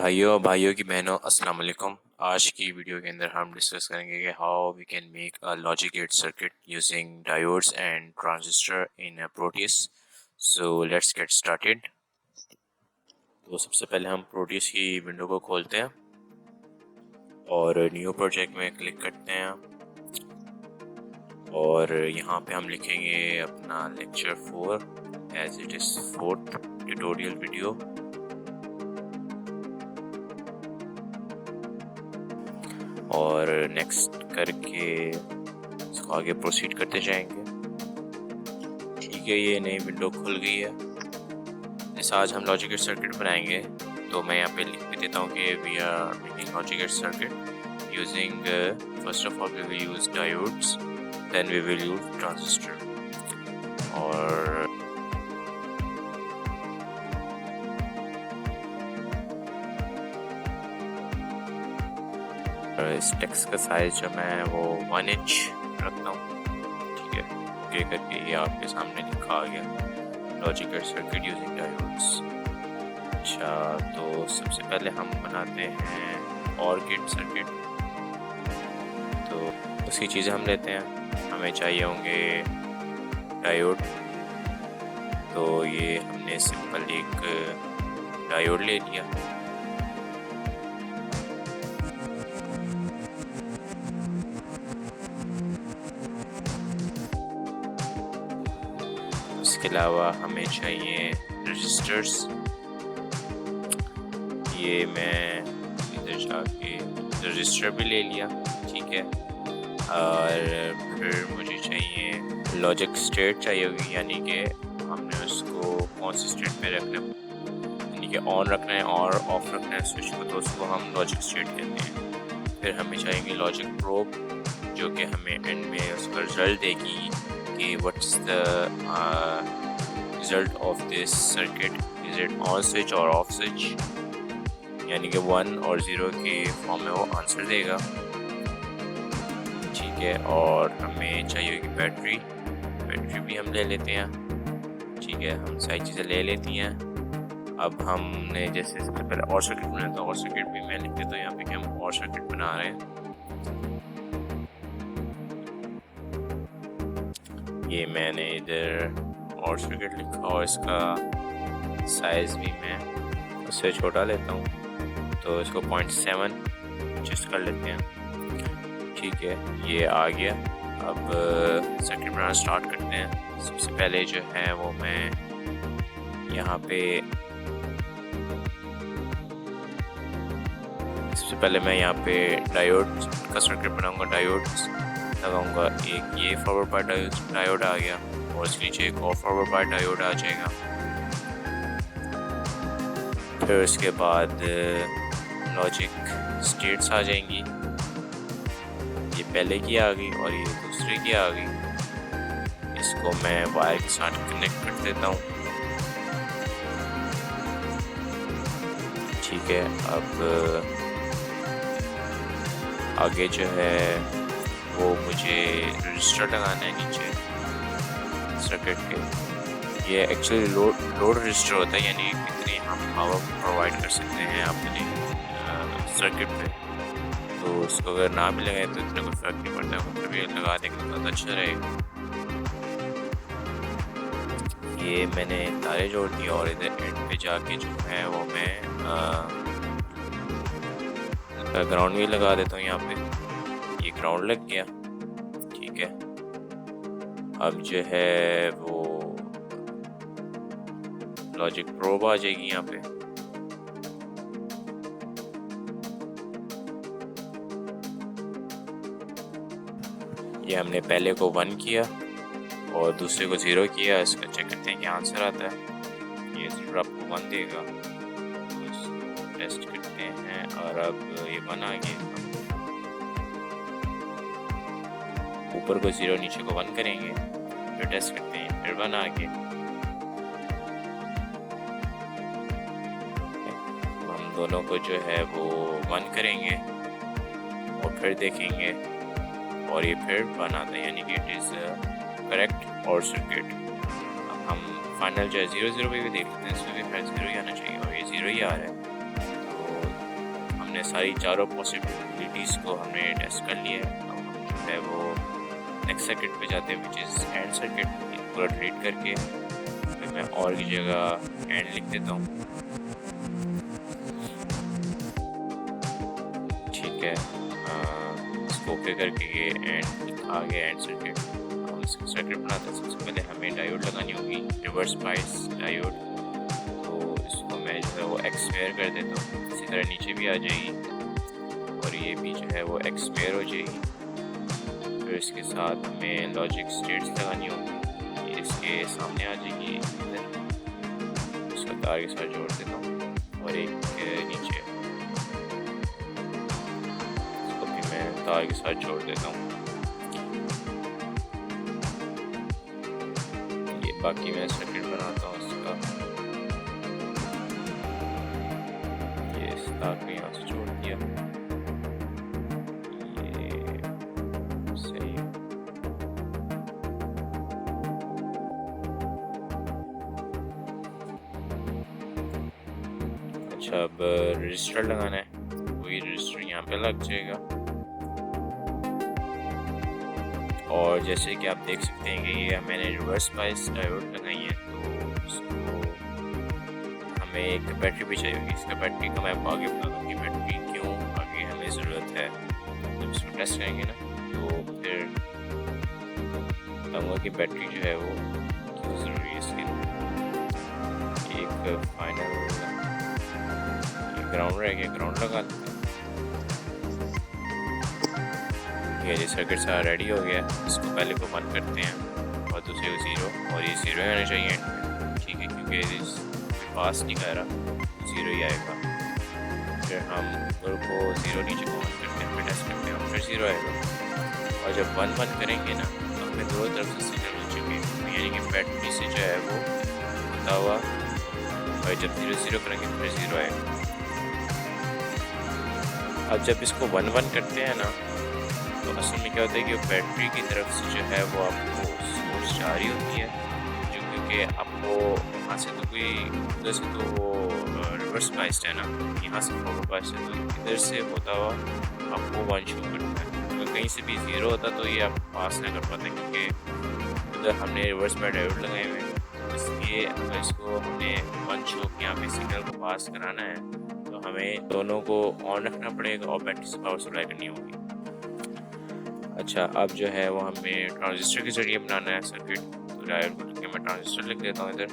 भाइयों की बहनों अस्सलाम वालेकुम। आज की वीडियो के अंदर हम डिस्कस करेंगे कि how we can make a logic gate circuit using diodes and transistor in a Proteus. So let's get started. तो सबसे पहले हम प्रोटियस की विंडो को खोलते हैं और न्यू प्रोजेक्ट में क्लिक करते हैं और यहाँ पे हम लिखेंगे अपना lecture 4 as it is 4th tutorial video. और नेक्स्ट करके इसको आगे प्रोसीड करते जाएंगे। ठीक है, ये नई विंडो खुल गई है। जैसा आज हम लॉजिक गेट सर्किट बनाएंगे तो मैं यहाँ पे लिख भी देता हूँ कि we are making logic gate circuit using first of all we will use diodes, then we will use transistor. और इस टेक्स्ट का साइज जो मैं वो 1 इंच रखता हूँ। ठीक है, ओके करके ये आपके सामने लिखा आ गया logic gate circuit using diodes. अच्छा, तो सबसे पहले हम बनाते हैं OR गेट सर्किट। तो उसकी चीज़ें हम लेते हैं। हमें चाहिए होंगे डायोड, तो ये हमने सिंपल एक डायोड ले लिया। इसके अलावा हमें चाहिए रजिस्टर्स। ये मैं इधर जाके रजिस्टर भी ले लिया। ठीक है, और फिर मुझे चाहिए लॉजिक स्टेट चाहिए होगी, यानी कि हमने उसको कौन सी स्टेट में रखना है, यानी कि ऑन रखना है और ऑफ रखना है स्विच को, तो उसको हम लॉजिक स्टेट कहते हैं। फिर हमें चाहिए लॉजिक प्रोब, जो कि हमें एंड में उसका रिजल्ट देगी कि what's the result of this circuit, is it on switch और ऑफ स्विच, यानी कि 1 और 0 के फॉर्म में वो आंसर देगा। ठीक है, और हमें चाहिए कि बैटरी भी हम ले लेते हैं। ठीक है, हम सारी चीज़ें ले लेती हैं। अब हमने जैसे सबसे पहले OR सर्किट बनाया था, OR सर्किट भी मैं लिख देता हूँ यहाँ पे कि हम OR सर्किट बना रहे हैं। ये मैंने इधर OR सर्किट लिखा और इसका साइज़ भी मैं उससे छोटा लेता हूँ, तो इसको 0.7 एडजस्ट कर लेते हैं। ठीक है, ये आ गया। अब सर्किट बनाना स्टार्ट करते हैं। सबसे पहले जो है वो मैं यहाँ पे डायोड का सर्किट बनाऊंगा। डायोड्स लगाऊंगा। एक ये फॉरवर्ड बायस डायोड आ गया और इसके नीचे एक और फॉरवर्ड बायस डायोड आ जाएगा। फिर उसके बाद लॉजिक स्टेट्स आ जाएंगी। ये पहले की आ गई और ये दूसरे की आ गई। इसको मैं वायर के साथ कनेक्ट कर देता हूँ। ठीक है, अब आगे जो है वो मुझे रजिस्टर लगाना है नीचे सर्किट के। ये एक्चुअली लोड रजिस्टर होता है, यानी कितनी हम पावर प्रोवाइड कर सकते हैं अपने सर्किट पे। तो उसको अगर ना भी लगाए तो इतना कोई फर्क नहीं पड़ता, मतलब ये लगा देंगे तो बहुत अच्छा रहेगा। ये मैंने तारे जोड़ दी और इधर एंड पे जाके जो है वो मैं ग्राउंड भी लगा देता हूँ। यहाँ पे ये ग्राउंड लग गया। ठीक है, अब जो है वो लॉजिक प्रोब आ जाएगी यहाँ पे। ये हमने पहले को 1 किया और दूसरे को 0 किया। इसका चेक करते हैं क्या आंसर आता है। ये 0 आपको 1 देगा, तो इसको टेस्ट करते हैं। और अब ये 1 आ गया। ऊपर को 0 नीचे को 1 करेंगे, फिर टेस्ट करते हैं, फिर 1 आ गया। हम दोनों को जो है वो 1 करेंगे और फिर देखेंगे और ये फिर 1 आता है, यानी कि it is correct OR circuit. अब हम फाइनल जो है 0 0 पे भी देख लेते हैं, इसमें भी फिर 0 ही आना चाहिए और ये 0 ही आ रहा है। तो हमने सारी चारों पॉसिबिलिटीज़ को हमने टेस्ट कर लिया है। अब हम जो है वो नेक्स्ट सर्किट पे जाते हैं, विच इज़ एंड सर्किट। पूरा डिलीट करके फिर मैं और की जगह एंड लिख देता हूँ। ठीक है, इसको ओके करके ये एंड आ गया एंड सर्किट। हम इसका सर्किट बनाते हैं। सबसे पहले हमें डायोड लगानी होगी, रिवर्स बायस डायोड। तो इसको मैं जो है वो एक्सपेयर कर देता हूँ, इसी तरह नीचे भी आ जाएगी और ये भी जो है वो एक्सपेयर हो जाएगी। फिर इसके साथ हमें लॉजिक स्टेट्स लगानी होगी, ये इसके सामने आ जाएगी। इसको तार के साथ जोड़ देता हूँ और एक नीचे इसको भी मैं तार के साथ जोड़ देता हूँ। ये बाकी मैं सर्किट बनाता हूँ इसका। ये इस तार को यहाँ से जोड़ दिया, ये सही है। अच्छा, अब रजिस्टर लगाना है, वही रजिस्टर यहाँ पे लग जाएगा। और जैसे कि आप देख सकते हैं कि ये मैंने रिवर्स बायस डायोड लगाई है, तो इसको हमें एक बैटरी भी चाहिए होगी। इसका बैटरी का मैं आपको आगे बता दूँ कि बैटरी क्यों आगे हमें ज़रूरत है। जब इसको टेस्ट करेंगे ना तो फिर बताऊँगा कि बैटरी जो है वो क्यों ज़रूरी है इसके। एक फाइनल ग्राउंड रह गया, ग्राउंड लगा देते हैं। ये सर्किट सारा रेडी हो गया। इसको पहले को 1 करते हैं और दूसरे को 0, और ये 0 ही आना चाहिए। ठीक है, क्योंकि इस पास नहीं कर रहा, 0 ही आएगा। फिर हम ऊपर को 0 नीचे को 1 करते हैं, फिर टेस्ट करते हैं, फिर 0 आएगा। और जब 1 1 करेंगे ना तो हमें दोनों तरफ से सिग्नल मिल चुके, यानी कि बैटरी से जो है वो होता हुआ, और जब 0 0 करेंगे तो फिर 0 आएगा। अब जब इसको 1 1 करते हैं ना तो असल में क्या होता है कि बैटरी की तरफ से जो है वो आपको सोर्स जा रही होती है, जो क्योंकि आपको यहाँ से तो कोई उधर से तो वो रिवर्स बायस्ड है ना, यहाँ से फॉरवर्ड बायस्ड है, तो इधर से होता हुआ आपको 1 शो करता है। अगर कहीं से भी 0 होता तो ये आप पास नहीं कर पाते, क्योंकि उधर हमने रिवर्स बाय डायोड लगाए हुए हैं। इसलिए अगर इसको हमने 1 शो के यहाँ पे सिग्नल को पास कराना है तो हमें दोनों को ऑन रखना पड़ेगा और बैटरी से पावर सप्लाई करनी होगी। अच्छा, अब जो है वो हमें ट्रांजिस्टर के जरिए बनाना है सर्किट। तो डायोड को लिख के मैं ट्रांजिस्टर लिख देता हूँ इधर।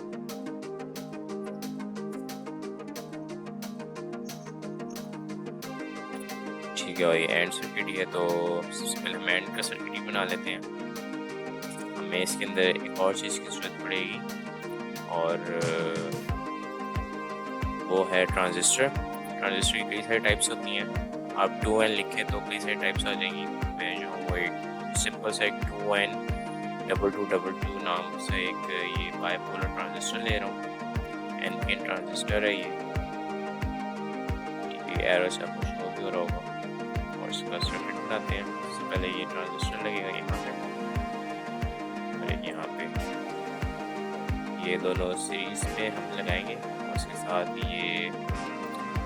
ठीक है, और ये एंड सर्किट ही है, तो सबसे पहले हम एंड का सर्किट ही बना लेते हैं। हमें इसके अंदर एक और चीज़ की ज़रूरत पड़ेगी, और वो है ट्रांजिस्टर। ट्रांजिस्टर की कई सारी टाइप्स होती हैं। आप 2N लिखें तो कई सारी टाइप्स आ जाएंगी। मैं जो वो एक सिंपल सा एक 2N 2222 नाम से एक ये बाइपोलर ट्रांजिस्टर ले रहा हूँ। NPN ट्रांजिस्टर है ये एरो से आपको शो भी हो रहा होगा। और इसका सर्किट बनाते हैं। सबसे पहले ये ट्रांजिस्टर लगेगा यहाँ पे और एक यहाँ पे, ये दोनों सीरीज में हम लगाएंगे। और इसके साथ ये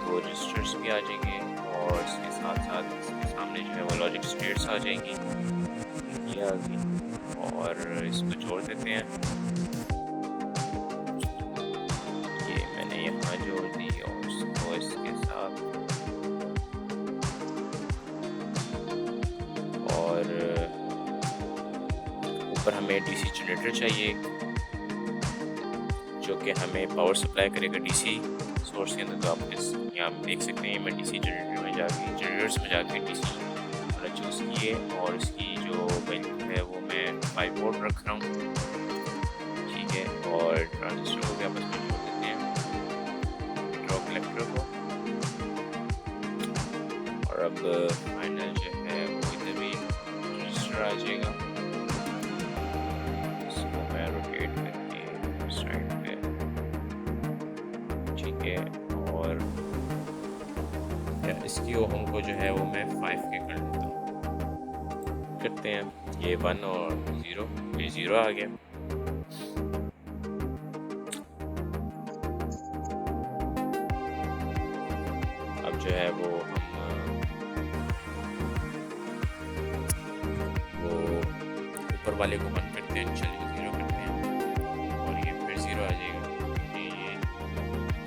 2 रजिस्टर्स भी आ जाएंगे, और इसके साथ साथ इसके सामने जो है वो लॉजिक स्टेट्स आ जाएंगी, ये आ गई। और इसको जोड़ देते हैं, ये मैंने यहाँ जोड़ दी, और इसको इसके साथ, और ऊपर हमें डीसी जनरेटर चाहिए जो कि हमें पावर सप्लाई करेगा डीसी सोर्स के अंदर। तो आप इस यहाँ देख सकते हैं, मैं डीसी जनरेटर में जाके जनरेटर्स में जाके डीसी वाला चूज़ किए, और इसकी जो वैल्यू है वो मैं 5 वोल्ट रख रहा हूँ। ठीक है, और ट्रांजिस्टर को भी आपस में जोड़ देते हैं, ड्रॉ कलेक्टर को। और अब फाइनल जो है वो इधर भी रजिस्टर आ जाएगा। इसको मैं रोटेट करके साइड पे, ठीक है, और इसकी ओहम को जो है वो मैं 5 के कर देता हूँ। करते हैं ये 1 और 0, ये 0 आ गया। अब जो है वो हम वाले को 1 करते हैं, निचले को 0 करते हैं और ये फिर 0 आ जाएगा। ये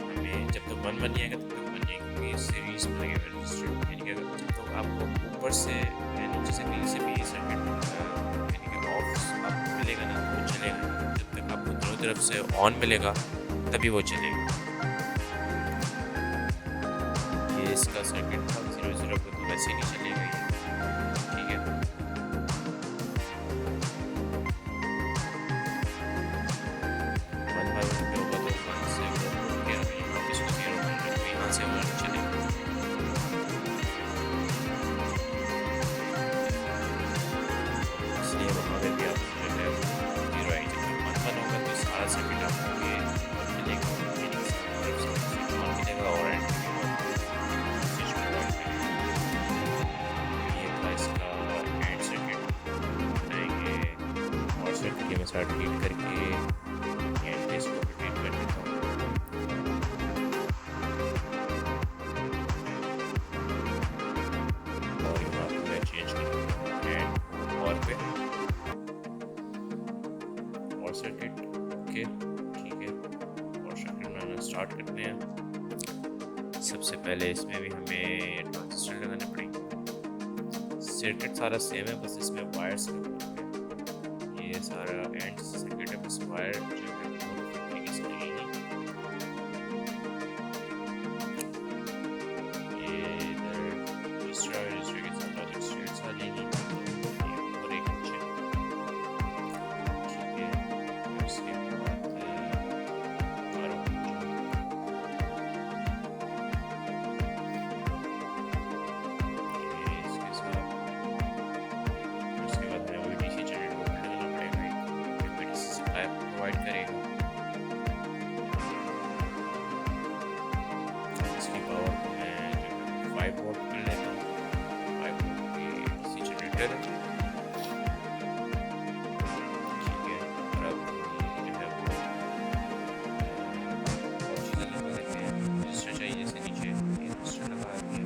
हमें जब तक 1 बन जाएगा तब तक बन जाएगा, क्योंकि सीरीज में लगे हुए रजिस्टर, यानी कि अगर जब तक आपको ऊपर से या नीचे से कहीं से भी ये सर्किट यानी कि ऑफ आपको मिलेगा ना तो वो चलेगा, जब तक आपको दोनों तरफ से ऑन मिलेगा तभी वो चलेगा। ये इसका सर्किट था, 0 पे तो वैसे ही नहीं चलेगा ये, ठीक है। स्टार्ट रीड करके एंड टेस्ट को रिपीट कर देता हूँ। और यहाँ पे मैं चेंज कर देता हूँ एंड और पे और सर्किट, ओके ठीक है। और सर्किट बनाना स्टार्ट करते हैं। सबसे पहले इसमें भी हमें ट्रांजिस्टर लगाने पड़ेंगे। सर्किट सारा सेम है, बस इसमें वायर्स ये सारा एंड सर्किट है, बस वायर जो है वो से लगेगी। ये इधर रजिस्टर के साथ लॉजिक स्टेट्स आ जाएंगी और एक नीचे, ठीक है। उसके बाद इसके साथ उसके बाद हमें वही डीसी प्रोवाइड करेगा। इसकी पावर को मैं जो 5 वोल्ट कर लेता हूँ, 5 वोल्ट की डीसी जनरेटर है, ठीक है। और अब जो है वो और चीज़ें लगा देते हैं। रजिस्टर चाहिए जैसे नीचे ये रजिस्टर लगा दिया,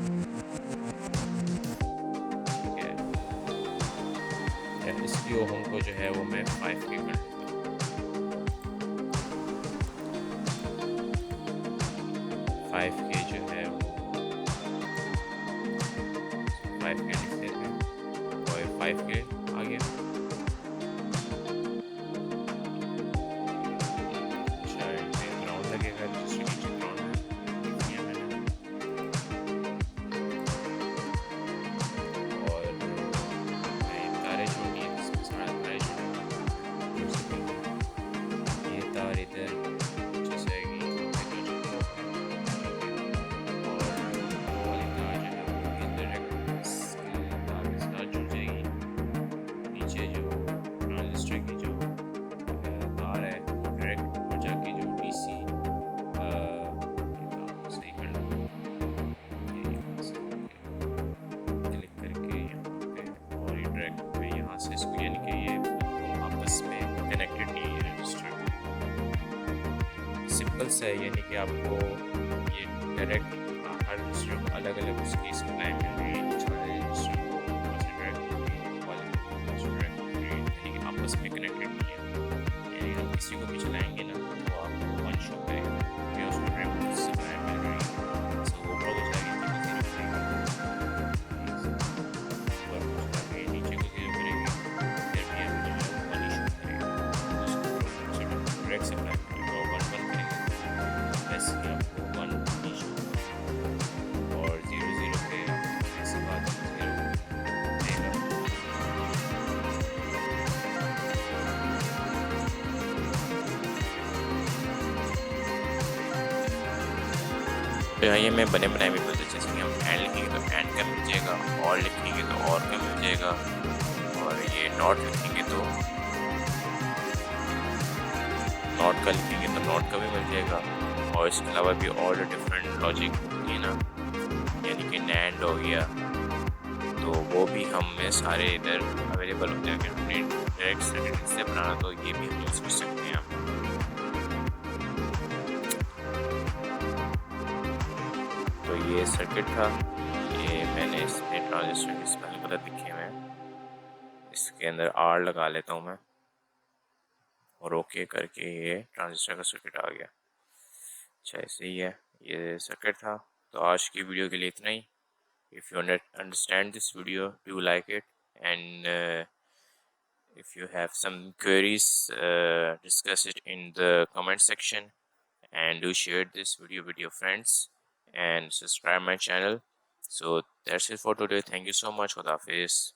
ठीक है। इसकी ओम को जो है वो मैं 5 के कर 5 के जो है वो 5 के लिख देते हैं और 5 के आ गया। अच्छा ग्राउंड लगेगा, रजिस्टर नीचे ग्राउंड है मैंने। और तारे जोड़नी है, इसमें सारा तारे जोड़नी, ये तार इधर जैसे इसको, यानी कि ये आपस में कनेक्टेड नहीं है रजिस्टर, सिंपल सा है। यानी कि आपको ये डायरेक्ट हर रजिस्टर को अलग अलग उसकी सप्लाई मिल रही है, रजिस्टर को आपस में कनेक्टेड नहीं है। यानी हम किसी को भी चलाएंगे ना तो आपको 1 शो करेगा क्योंकि उसको डायरेक्ट सप्लाई मिल रही है, सो वो ऊपर हो जाएगी और 0 पे ऐसी बात 0 देगा। तो यहाँ ये मैं बने बनाए भी बोलते, जैसे कि हम एंड लिखेंगे तो एंड का मिल जाएगा, और लिखेंगे तो और का मिल जाएगा, और ये नॉट लिखेंगे तो नॉट का लिखेंगे तो नॉट का भी मिल जाएगा। और इसके अलावा भी और डिफरेंट लॉजिक है ना, यानी कि नैंड हो गया, तो वो भी हमें सारे इधर अवेलेबल हो जाएंगे। हमने डायरेक्ट सर्किट से बनाना तो ये भी हम यूज़ कर सकते हैं। तो ये सर्किट था, ये मैंने इसमें ट्रांजिस्टर के स्पेलिंग गलत लिखे हुए हैं, इसके अंदर आर लगा लेता हूँ मैं और ओके करके ये ट्रांजिस्टर का सर्किट आ गया। अच्छा ऐसे ही है, ये सर्किट था। तो आज की वीडियो के लिए इतना ही। If you understand this video, do like it, and if you have some queries, discuss it in the comment section, and do share this video with your friends and subscribe my channel. So that's it for today. Thank you so much. Khuda Hafiz.